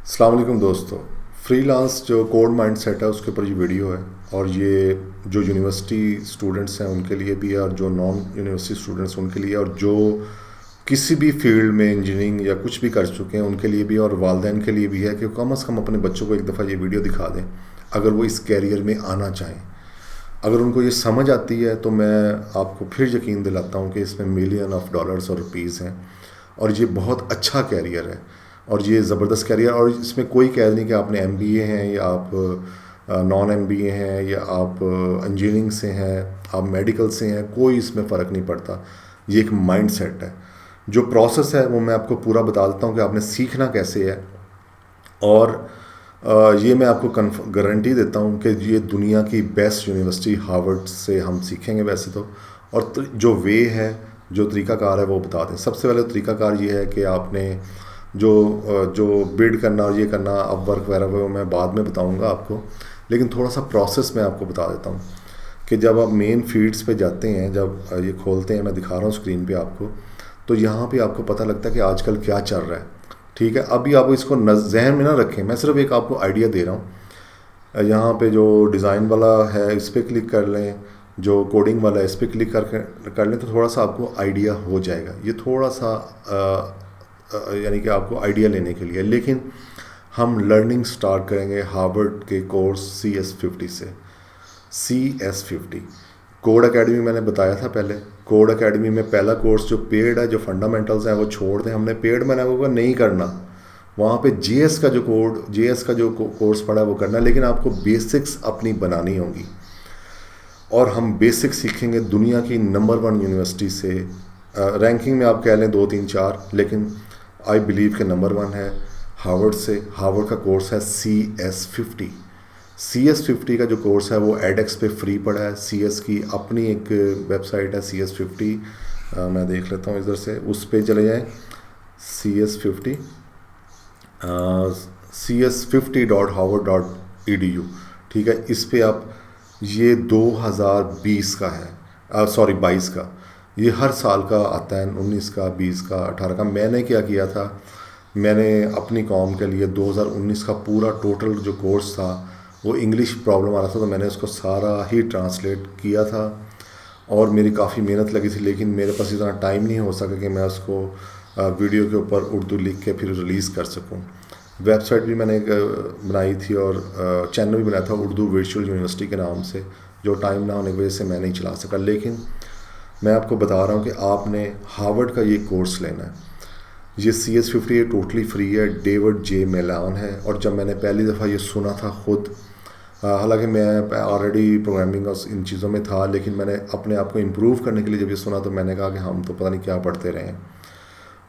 السلام علیکم دوستو. فری لانس جو کوڈ مائنڈ سیٹ ہے اس کے اوپر یہ ویڈیو ہے، اور یہ جو یونیورسٹی اسٹوڈنٹس ہیں ان کے لیے بھی ہے، اور جو نان یونیورسٹی اسٹوڈنٹس ان کے لیے، اور جو کسی بھی فیلڈ میں انجینئرنگ یا کچھ بھی کر چکے ہیں ان کے لیے بھی، اور والدین کے لیے بھی ہے کہ کم از کم اپنے بچوں کو ایک دفعہ یہ ویڈیو دکھا دیں اگر وہ اس کیریئر میں آنا چاہیں. اگر ان کو یہ سمجھ آتی ہے تو میں آپ کو پھر یقین دلاتا ہوں کہ اس میں ملین آف ڈالرز اور روپیز ہیں، اور یہ بہت اچھا کیریئر ہے، اور یہ زبردست کیریئر. اور اس میں کوئی قید نہیں کہ آپ نے ایم بی اے ہیں یا آپ نان ایم بی اے ہیں یا آپ انجینئرنگ سے ہیں، آپ میڈیکل سے ہیں، کوئی اس میں فرق نہیں پڑتا. یہ ایک مائنڈ سیٹ ہے. جو پروسیس ہے وہ میں آپ کو پورا بتا دیتا ہوں کہ آپ نے سیکھنا کیسے ہے، اور یہ میں آپ کو گارنٹی دیتا ہوں کہ یہ دنیا کی بیسٹ یونیورسٹی ہارورڈ سے ہم سیکھیں گے ویسے تو. اور جو وے ہے، جو طریقہ کار ہے وہ بتا دیں. سب سے پہلے طریقہ کار یہ ہے کہ آپ نے جو بلڈ کرنا اور یہ کرنا اب ورک وغیرہ وہ میں بعد میں بتاؤں گا آپ کو، لیکن تھوڑا سا پروسیس میں آپ کو بتا دیتا ہوں کہ جب آپ مین فیڈس پہ جاتے ہیں، جب یہ کھولتے ہیں، میں دکھا رہا ہوں اسکرین پہ آپ کو، تو یہاں پہ آپ کو پتہ لگتا ہے کہ آج کل کیا چل رہا ہے. ٹھیک ہے، ابھی آپ اس کو ذہن میں نہ رکھیں، میں صرف ایک آپ کو آئیڈیا دے رہا ہوں. یہاں پہ جو ڈیزائن والا ہے اس پہ کلک کر لیں، جو کوڈنگ والا ہے اس پہ کلک کر لیں، تو تھوڑا سا آپ کو آئیڈیا ہو جائے گا. یہ تھوڑا سا یعنی کہ آپ کو آئیڈیا لینے کے لیے. لیکن ہم لرننگ سٹارٹ کریں گے ہارورڈ کے کورس CS50 سے. CS50 کوڈ اکیڈمی میں نے بتایا تھا پہلے. کوڈ اکیڈمی میں پہلا کورس جو پیڈ ہے، جو فنڈامنٹلز ہیں وہ چھوڑ دیں. ہم نے پیڈ میں نے وہ نہیں کرنا، وہاں پہ جے ایس کا جو کورس پڑھا ہے وہ کرنا ہے، لیکن آپ کو بیسکس اپنی بنانی ہوں گی. اور ہم بیسک سیکھیں گے دنیا کی نمبر 1 یونیورسٹی سے. رینکنگ میں آپ کہہ لیں 2 3 4، لیکن آئی بلیو کہ نمبر 1 ہے ہارورڈ سے. ہارورڈ کا کورس ہے CS50. CS50 کا جو کورس ہے وہ ایڈیکس پہ فری پڑا ہے. CS کی اپنی ایک ویب سائٹ ہے CS50. میں دیکھ لیتا ہوں ادھر سے، اس پہ چلے جائیں. CS50 CS50.harvard.edu. ٹھیک ہے، اس پہ آپ، یہ 2020 کا ہے، 22 کا. یہ ہر سال کا آتا ہے، 19 کا، 20 کا، 18 کا. میں نے کیا تھا، میں نے اپنی قوم کے لیے 2019 کا پورا ٹوٹل جو کورس تھا، وہ انگلش پرابلم آ رہا تھا تو میں نے اس کو سارا ہی ٹرانسلیٹ کیا تھا، اور میری کافی محنت لگی تھی. لیکن میرے پاس اتنا ٹائم نہیں ہو سکا کہ میں اس کو ویڈیو کے اوپر اردو لکھ کے پھر ریلیز کر سکوں. ویب سائٹ بھی میں نے بنائی تھی، اور چینل بھی بنایا تھا اردو ورچوئل یونیورسٹی کے نام سے، جو ٹائم نہ ہونے کی وجہ سے میں نہیں چلا سکا. لیکن میں آپ کو بتا رہا ہوں کہ آپ نے ہارورڈ کا یہ کورس لینا ہے. یہ CS50 یہ ٹوٹلی فری ہے. ڈیوڈ جے میلان ہے. اور جب میں نے پہلی دفعہ یہ سنا تھا خود، حالانکہ میں آلریڈی پروگرامنگ اور ان چیزوں میں تھا، لیکن میں نے اپنے آپ کو امپروو کرنے کے لیے جب یہ سنا تو میں نے کہا کہ ہم تو پتہ نہیں کیا پڑھتے رہے ہیں.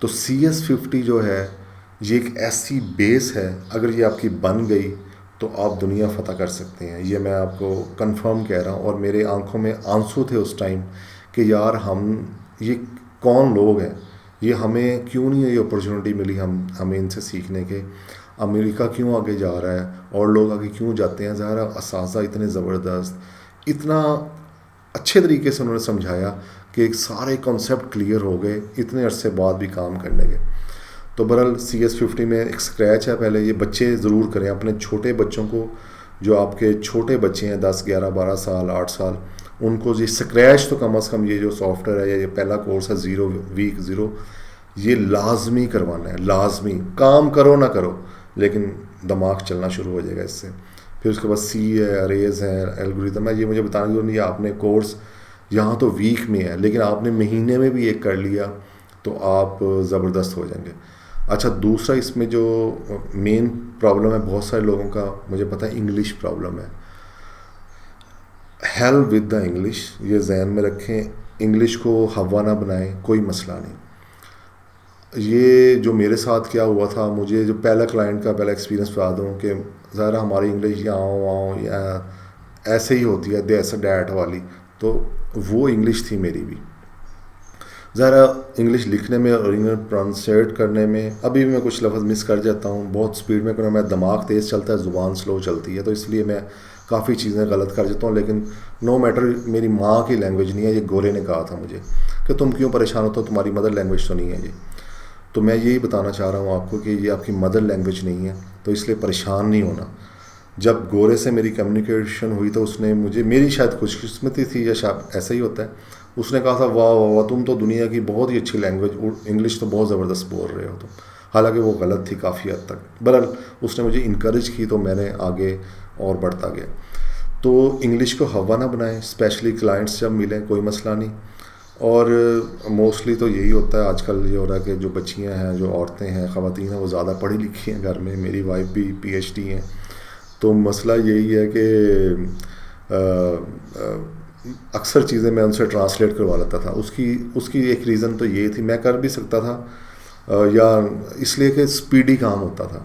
تو CS50 جو ہے یہ ایک ایسی بیس ہے، اگر یہ آپ کی بن گئی تو آپ دنیا فتح کر سکتے ہیں. یہ میں آپ کو کنفرم کہہ رہا ہوں. اور میرے آنکھوں میں آنسو تھے اس ٹائم کہ یار یہ کون لوگ ہیں، یہ ہمیں کیوں نہیں یہ اپرچونٹی ملی ہمیں ان سے سیکھنے کے. امریکہ کیوں آگے جا رہا ہے اور لوگ آگے کیوں جاتے ہیں؟ ظاہر اساتذہ اتنے زبردست، اتنا اچھے طریقے سے انہوں نے سمجھایا کہ ایک سارے کانسیپٹ کلیئر ہو گئے اتنے عرصے بعد بھی کام کرنے کے. تو برحال CS50 میں ایک اسکریچ ہے. پہلے یہ بچے ضرور کریں اپنے چھوٹے بچوں کو، جو آپ کے چھوٹے بچے ہیں 10 11 12 سال 8 سال، ان کو یہ اسکریچ تو کم از کم یہ جو سافٹ ویئر ہے یا یہ پہلا کورس ہے 0 ویک 0، یہ لازمی کروانا ہے. لازمی، کام کرو نہ کرو لیکن دماغ چلنا شروع ہو جائے گا اس سے. پھر اس کے بعد C ہے، اریز ہیں، الگوریتم ہے. یہ مجھے بتانے کی ضرورت نہیں ہے. آپ نے کورس یہاں تو ویک میں ہے، لیکن آپ نے مہینے میں بھی ایک کر لیا تو آپ زبردست ہو جائیں گے. اچھا، دوسرا اس میں جو مین پرابلم ہے بہت سارے لوگوں کا، مجھے پتہ ہے انگلش پرابلم ہے. ہیل ود دا انگلش، یہ ذہن میں رکھیں. انگلش کو ہوا نہ بنائیں، کوئی مسئلہ نہیں. یہ جو میرے ساتھ کیا ہوا تھا، مجھے جو پہلا کلائنٹ کا پہلا ایکسپیرینس بتا دوں کہ ظاہر ہماری انگلش یا آؤں یا ایسے ہی ہوتی ہے، دس ڈیٹ والی، تو وہ انگلش تھی میری بھی. ذرا انگلش لکھنے میں اور انگلش پروننسیٹ کرنے میں ابھی بھی میں کچھ لفظ مس کر جاتا ہوں. بہت سپیڈ میں کروں، میں دماغ تیز چلتا ہے، زبان سلو چلتی ہے، تو اس لیے میں کافی چیزیں غلط کر جاتا ہوں. لیکن نو میٹر، میری ماں کی لینگویج نہیں ہے یہ. گورے نے کہا تھا مجھے کہ تم کیوں پریشان ہوتے ہو، تمہاری مدر لینگویج تو نہیں ہے یہ. تو میں یہی بتانا چاہ رہا ہوں آپ کو کہ یہ آپ کی مدر لینگویج نہیں ہے. تو اس لیے پریشان نہیں ہونا. جب گورے سے میری کمیونیکیشن ہوئی تو اس نے مجھے, میری شاید خوش قسمتی تھی یا شاید ایسا ہی ہوتا ہے, اس نے کہا تھا واہ واہ واہ تم تو دنیا کی بہت ہی اچھی لینگویج انگلش تو بہت زبردست بول رہے ہو تم. حالانکہ وہ غلط تھی کافی حد تک. بہرحال اس نے مجھے انکریج کی تو میں نے آگے اور بڑھتا گیا. تو انگلش کو ہوا نہ بنائیں, اسپیشلی کلائنٹس جب ملیں کوئی مسئلہ نہیں. اور موسٹلی تو یہی ہوتا ہے آج کل یہ ہو رہا ہے کہ جو بچیاں ہیں, جو عورتیں ہیں, خواتین ہیں, وہ زیادہ پڑھی لکھی ہیں گھر میں. میری وائف بھی PhD ہیں. تو مسئلہ یہی ہے کہ اکثر چیزیں میں ان سے ٹرانسلیٹ کروا لیتا تھا. اس کی ایک ریزن تو یہ تھی, میں کر بھی سکتا تھا یا اس لیے کہ اسپیڈی کام ہوتا تھا.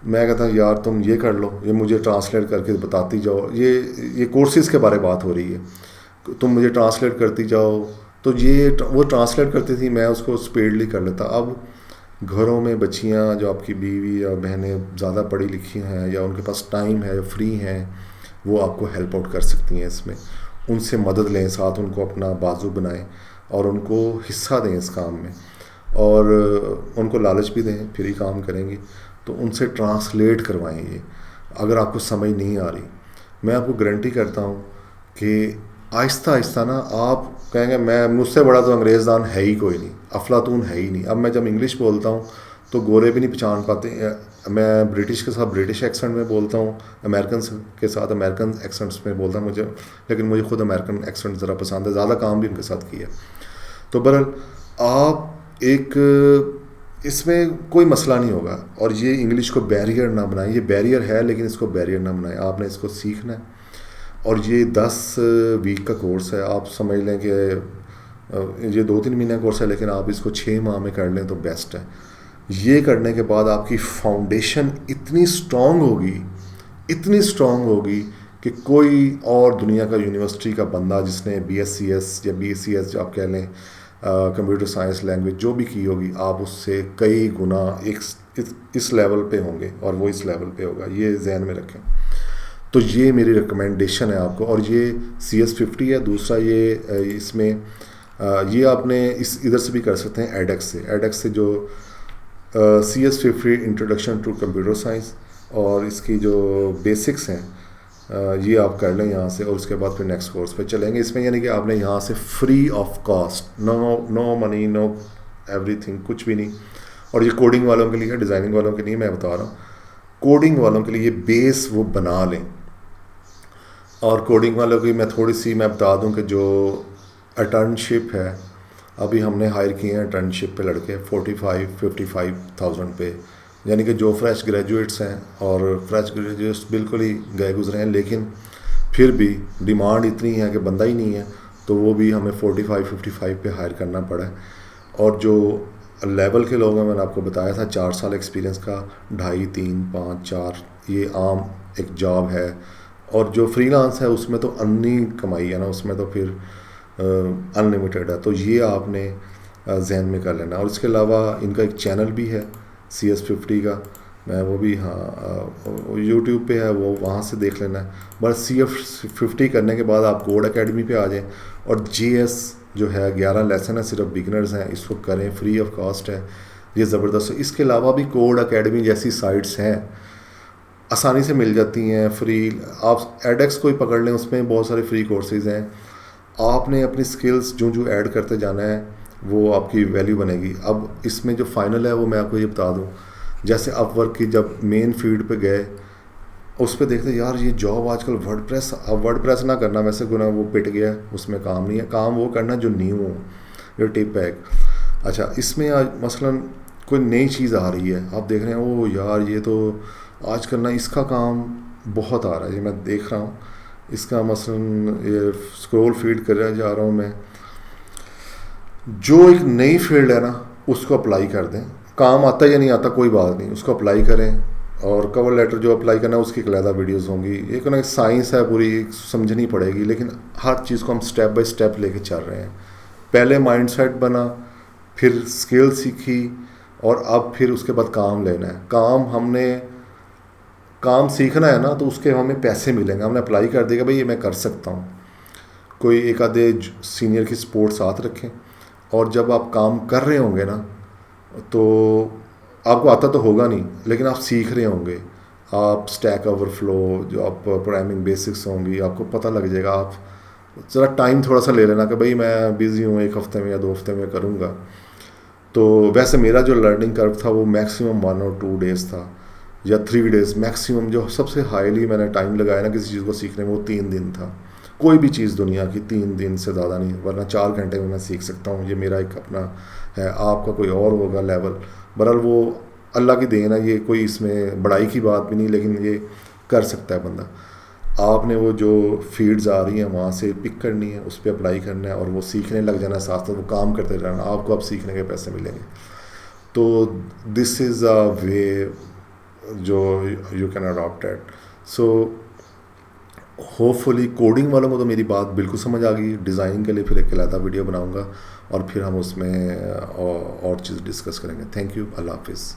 میں کہتا یار تم یہ کر لو, یہ مجھے ٹرانسلیٹ کر کے بتاتی جاؤ. یہ کورسز کے بارے بات ہو رہی ہے, تم مجھے ٹرانسلیٹ کرتی جاؤ. تو وہ ٹرانسلیٹ کرتی تھی, میں اس کو اسپیڈلی کر لیتا. اب گھروں میں بچیاں جو آپ کی بیوی یا بہنیں زیادہ پڑھی لکھی ہیں یا ان کے پاس ٹائم ہے, فری ہیں, وہ آپ کو ہیلپ آؤٹ کر سکتی ہیں اس میں. ان سے مدد لیں, ساتھ ان کو اپنا بازو بنائیں اور ان کو حصہ دیں اس کام میں, اور ان کو لالچ بھی دیں فری کام کریں گی. تو ان سے ٹرانسلیٹ کروائیں. یہ اگر آپ کو سمجھ نہیں آ رہی, میں آپ کو گارنٹی کرتا ہوں کہ آہستہ آہستہ نا آپ کہیں گے میں مجھ سے بڑا تو انگریز دان ہے ہی کوئی نہیں, افلاطون ہے ہی نہیں. اب میں جب انگلش بولتا ہوں تو گورے بھی نہیں پہچان پاتے. میں برٹش کے ساتھ برٹش ایکسنٹ میں بولتا ہوں, امریکنس کے ساتھ امریکن ایکسنٹس میں بولتا ہوں لیکن مجھے خود امریکن ایکسنٹ ذرا پسند ہے, زیادہ کام بھی ان کے ساتھ کیا. تو بہرحال آپ ایک اس میں کوئی مسئلہ نہیں ہوگا. اور یہ انگلش کو بیریئر نہ بنائیں. یہ بیریئر ہے لیکن اس کو بیریئر نہ بنائیں. آپ نے اس کو سیکھنا ہے, اور یہ 10 ویک کا کورس ہے. آپ سمجھ لیں کہ یہ 2-3 مہینے کا کورس ہے, لیکن آپ اس کو 6 ماہ میں کر لیں تو بیسٹ ہے. یہ کرنے کے بعد آپ کی فاؤنڈیشن اتنی اسٹرانگ ہوگی کہ کوئی اور دنیا کا یونیورسٹی کا بندہ جس نے BScs یا BCS جو آپ کہہ لیں کمپیوٹر سائنس لینگویج جو بھی کی ہوگی, آپ اس سے کئی گنا اس لیول پہ ہوں گے, اور وہ اس لیول پہ ہوگا. یہ ذہن میں رکھیں. تو یہ میری ریکمنڈیشن ہے آپ کو. اور یہ CS50 ہے. دوسرا یہ اس میں یہ آپ نے ادھر سے بھی کر سکتے ہیں, ایڈیکس سے جو CS50 introduction to computer science, اور اس کی جو بیسکس ہیں یہ آپ کر لیں یہاں سے, اور اس کے بعد پھر نیکسٹ کورس پہ چلیں گے. اس میں یعنی کہ آپ نے یہاں سے free of cost, no money, no everything, کچھ بھی نہیں. اور یہ کوڈنگ والوں کے لیے, ڈیزائننگ والوں کے لیے میں بتا رہا ہوں. کوڈنگ والوں کے لیے یہ بیس وہ بنا لیں. اور کوڈنگ والوں کی میں تھوڑی سی میں بتا دوں کہ جو انٹرنشپ ہے, ابھی ہم نے ہائر کیے ہیں انٹرنشپ پہ لڑکے 45,000-55,000 پہ, یعنی کہ جو فریش گریجویٹس ہیں, اور فریش گریجویٹس بالکل ہی گئے گزرے ہیں, لیکن پھر بھی ڈیمانڈ اتنی ہے کہ بندہ ہی نہیں ہے, تو وہ بھی ہمیں 45-55 پہ ہائر کرنا پڑا ہے. اور جو لیول کے لوگ ہیں, میں نے آپ کو بتایا تھا 4 سال ایکسپیرینس کا, 2.5, 3, 5, 4 یہ عام ایک جاب ہے. اور جو فری لانس ہے اس میں تو انی کمائی ہے نا, اس میں تو پھر ان لمیٹیڈ ہے. تو یہ آپ نے ذہن میں کر لینا. اور اس کے علاوہ ان کا ایک چینل بھی ہے CS50 کا, میں وہ بھی یوٹیوب پہ ہے, وہ وہاں سے دیکھ لینا ہے. بس CS50 کرنے کے بعد آپ کوڈ اکیڈمی پہ آ جائیں, اور GS جو ہے 11 لیسن ہے, صرف بگنرز ہیں, اس کو کریں, فری آف کاسٹ ہے, یہ زبردست ہے. اس کے علاوہ بھی کوڈ اکیڈمی جیسی سائٹس ہیں, آسانی سے مل جاتی ہیں فری. آپ ایڈیکس کو ہی پکڑ لیں, اس میں بہت سارے فری کورسز ہیں. آپ نے اپنی سکلز جو ایڈ کرتے جانا ہے, وہ آپ کی ویلیو بنے گی. اب اس میں جو فائنل ہے وہ میں آپ کو یہ بتا دوں, جیسے اپ ورک کی جب مین فیلڈ پہ گئے, اس پہ دیکھتے یار یہ جاب آج کل ورڈ پریس نہ کرنا, ویسے گنا وہ پٹ گیا, اس میں کام نہیں ہے. کام وہ کرنا جو نیو ہو, یہ ٹپ ہے. اچھا, اس میں آج مثلاً کوئی نئی چیز آ رہی ہے, آپ دیکھ رہے ہیں او یار یہ تو آج کل نا اس کا کام بہت آ رہا ہے, یہ میں دیکھ رہا ہوں. اس کا مثلاً یہ اسکرول فیڈ کر جا رہا ہوں میں, جو ایک نئی فیلڈ ہے نا اس کو اپلائی کر دیں. کام آتا ہے یا نہیں آتا کوئی بات نہیں, اس کو اپلائی کریں. اور کور لیٹر جو اپلائی کرنا ہے اس کی علیحدہ ویڈیوز ہوں گی. ایک نا سائنس ہے پوری, سمجھنی پڑے گی, لیکن ہر چیز کو ہم اسٹیپ بائی اسٹیپ لے کے چل رہے ہیں. پہلے مائنڈ سیٹ بنا, پھر اسکل سیکھی, اور اب پھر اس کے بعد کام لینا ہے. کام سیکھنا ہے نا, تو اس کے ہمیں پیسے ملیں گے. ہم نے اپلائی کر دیا کہ بھائی یہ میں کر سکتا ہوں. کوئی ایک آدھے سینئر کی سپورٹ ساتھ رکھیں, اور جب آپ کام کر رہے ہوں گے نا, تو آپ کو آتا تو ہوگا نہیں لیکن آپ سیکھ رہے ہوں گے. آپ اسٹیک اوور فلو جو آپ پروگرامنگ بیسکس ہوں گی آپ کو پتہ لگ جائے گا. آپ ذرا ٹائم تھوڑا سا لے لینا کہ بھائی میں بزی ہوں 1 ہفتے میں یا 2 ہفتے میں کروں گا. تو ویسے میرا جو لرننگ کرو تھا وہ میکسیمم 1 اور 2 days تھا یا 3 days میکسیمم. جو سب سے ہائیلی میں نے ٹائم لگایا نا کسی چیز کو سیکھنے میں وہ 3 دن تھا. کوئی بھی چیز دنیا کی 3 دن سے زیادہ نہیں, ورنہ 4 گھنٹے میں میں سیکھ سکتا ہوں. یہ میرا ایک اپنا ہے, آپ کا کوئی اور ہوگا لیول. بہرحال وہ اللہ کی دین ہے, یہ کوئی اس میں بڑائی کی بات بھی نہیں, لیکن یہ کر سکتا ہے بندہ. آپ نے وہ جو فیڈز آ رہی ہیں وہاں سے پک کرنی ہے, اس پہ اپلائی کرنا ہے اور وہ سیکھنے لگ جانا ہے, ساتھ ساتھ وہ کام کرتے رہنا, آپ کو اب سیکھنے کے پیسے ملیں گے. تو دس از اے وے جو you can adapt it. So hopefully coding والوں کو تو میری بات بالکل سمجھ آ گئی. ڈیزائننگ کے لیے پھر ایک علیحدہ ویڈیو بناؤں گا اور پھر ہم اس میں اور چیز ڈسکس کریں گے. تھینک یو, اللہ حافظ.